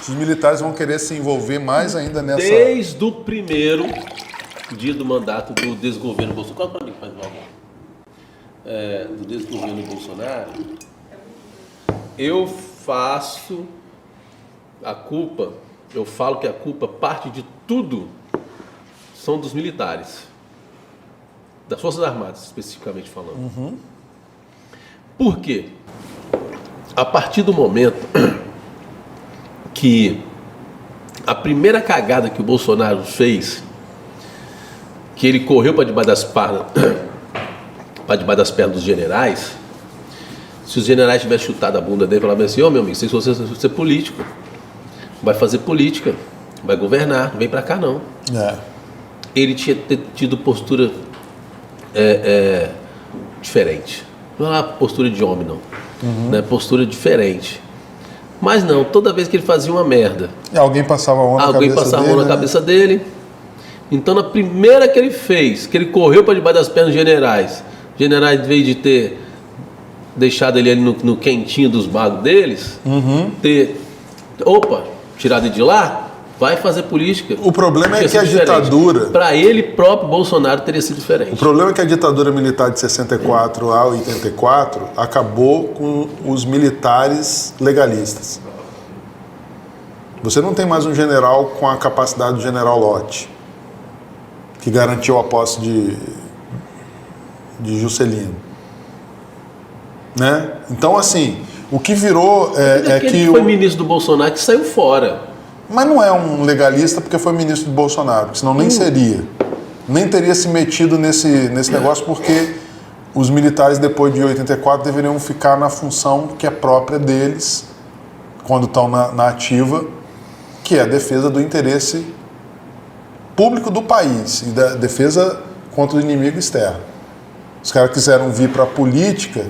Os militares vão querer se envolver mais ainda nessa... Desde o primeiro dia do mandato do desgoverno Bolsonaro. Qual é o que faz do desgoverno Bolsonaro, eu falo que a culpa, parte de tudo, são dos militares. Das Forças Armadas, especificamente falando. Uhum. Por quê? A partir do momento que a primeira cagada que o Bolsonaro fez, que ele correu para debaixo das pernas dos generais, se os generais tivessem chutado a bunda dele e falado assim, meu amigo, se você ser político, vai fazer política, vai governar, não vem para cá não. Ele tinha tido postura diferente. Não é uma postura de homem, não. Né? Postura diferente. Mas não, toda vez que ele fazia uma merda, alguém passava a mão na cabeça dele. Então, na primeira que ele fez, que ele correu para debaixo das pernas dos generais, em vez de ter deixado ele ali no quentinho dos bagos deles, tirado ele de lá, vai fazer política. O problema é que a ditadura... Para ele próprio, Bolsonaro teria sido diferente. O problema é que a ditadura militar de 64 a 84 acabou com os militares legalistas. Você não tem mais um general com a capacidade do general Lott, que garantiu a posse de Juscelino. Né? Então, assim, o que virou que foi ministro do Bolsonaro que saiu fora. Mas não é um legalista porque foi ministro do Bolsonaro, senão nem seria. Nem teria se metido nesse negócio, porque os militares, depois de 84, deveriam ficar na função que é própria deles, quando estão na ativa, que é a defesa do interesse público do país e da defesa contra o inimigo externo. Os caras quiseram vir para a política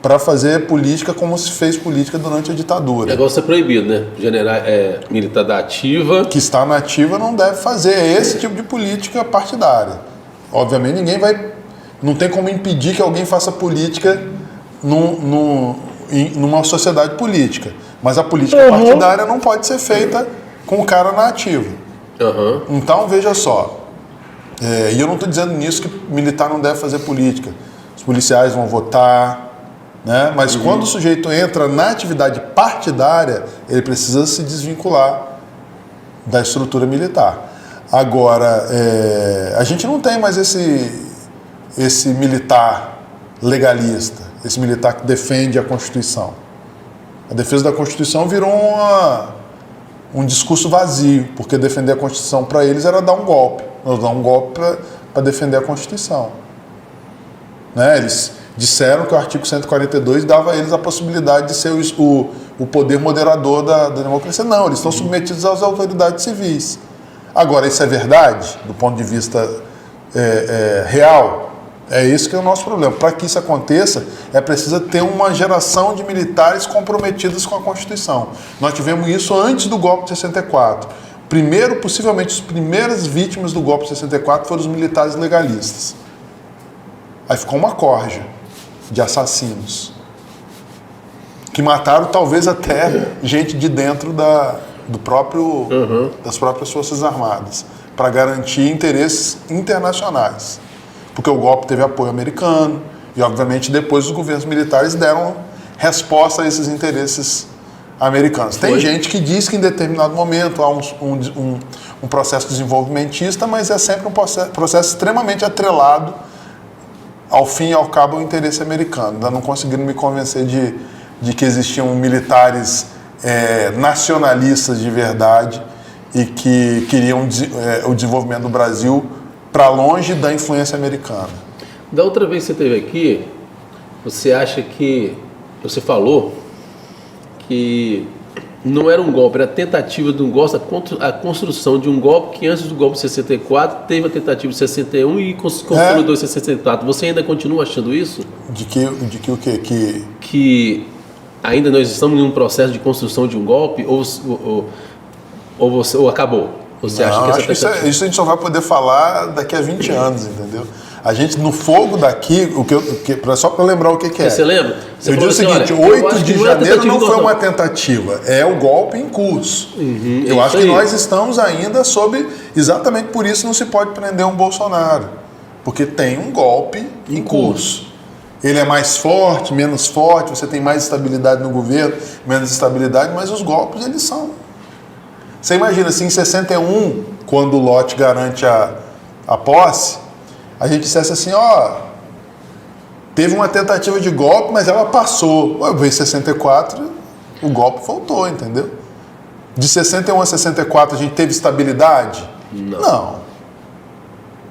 para fazer política como se fez política durante a ditadura. O negócio é proibido, né? Militar da ativa... Que está na ativa não deve fazer esse tipo de política partidária. Obviamente não tem como impedir que alguém faça política numa sociedade política. Mas a política partidária não pode ser feita com o cara na ativa. Então, veja só. E eu não estou dizendo nisso que militar não deve fazer política. Os policiais vão votar... Né? Mas quando o sujeito entra na atividade partidária, ele precisa se desvincular da estrutura militar. Agora, a gente não tem mais esse militar legalista, esse militar que defende a Constituição. A defesa da Constituição virou um discurso vazio, porque defender a Constituição para eles era dar um golpe. Nós dar um golpe para defender a Constituição. Né? Eles disseram que o artigo 142 dava a eles a possibilidade de ser o poder moderador da democracia. Não, eles estão submetidos às autoridades civis. Agora, isso é verdade, do ponto de vista real? É isso que é o nosso problema. Para que isso aconteça, é preciso ter uma geração de militares comprometidos com a Constituição. Nós tivemos isso antes do golpe de 64. Possivelmente, as primeiras vítimas do golpe de 64 foram os militares legalistas. Aí ficou uma corja de assassinos que mataram talvez até gente de dentro das próprias Forças Armadas para garantir interesses internacionais, porque o golpe teve apoio americano e obviamente depois os governos militares deram resposta a esses interesses americanos. Tem gente que diz que em determinado momento há um processo desenvolvimentista, mas é sempre um processo extremamente atrelado ao fim e ao cabo, o interesse americano. Ainda não conseguiram me convencer de que existiam militares nacionalistas de verdade e que queriam o desenvolvimento do Brasil para longe da influência americana. Da outra vez que você esteve aqui, você falou que não era um golpe, era a tentativa de um golpe, a construção de um golpe que antes do golpe de 64 teve a tentativa de 61 e consolidou em 64. Você ainda continua achando isso? De que o quê? Que ainda nós estamos em um processo de construção de um golpe ou acabou? Você acha que isso a gente só vai poder falar daqui a 20 anos, entendeu? A gente, no fogo daqui, só para lembrar o que é. Você lembra? Você eu digo o seguinte, olha, 8 de janeiro não foi uma tentativa, é o golpe em curso. Eu acho que nós estamos ainda sob... Exatamente por isso não se pode prender um Bolsonaro, porque tem um golpe em curso. Ele é mais forte, menos forte, você tem mais estabilidade no governo, menos estabilidade, mas os golpes, eles são... Você imagina, assim, em 61, quando o Lott garante a posse, a gente dissesse assim, teve uma tentativa de golpe, mas ela passou. Em 64, o golpe voltou, entendeu? De 61 a 64, a gente teve estabilidade? Não.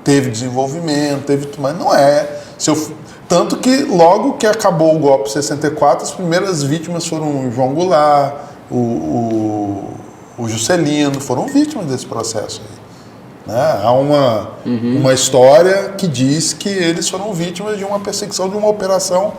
Teve desenvolvimento, mas não é. Tanto que logo que acabou o golpe de 64, as primeiras vítimas foram o João Goulart, o Juscelino, foram vítimas desse processo aí. Né? Há uma história que diz que eles foram vítimas de uma perseguição, de uma operação,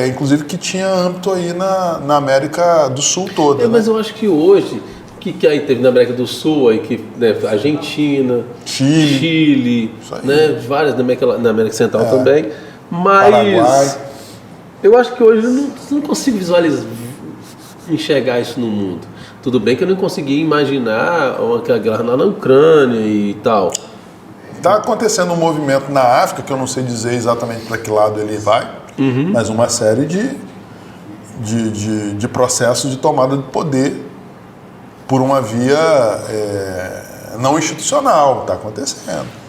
inclusive que tinha âmbito aí na América do Sul toda. Mas eu acho que hoje, que aí teve na América do Sul, aí que, né, Argentina, Chile, né, várias na América Central também, mas Paraguai. Eu acho que hoje eu não consigo enxergar isso no mundo. Tudo bem que eu não consegui imaginar aquela guerra lá na Ucrânia e tal. Está acontecendo um movimento na África, que eu não sei dizer exatamente para que lado ele vai, mas uma série de processos de tomada de poder por uma via não institucional. Está acontecendo.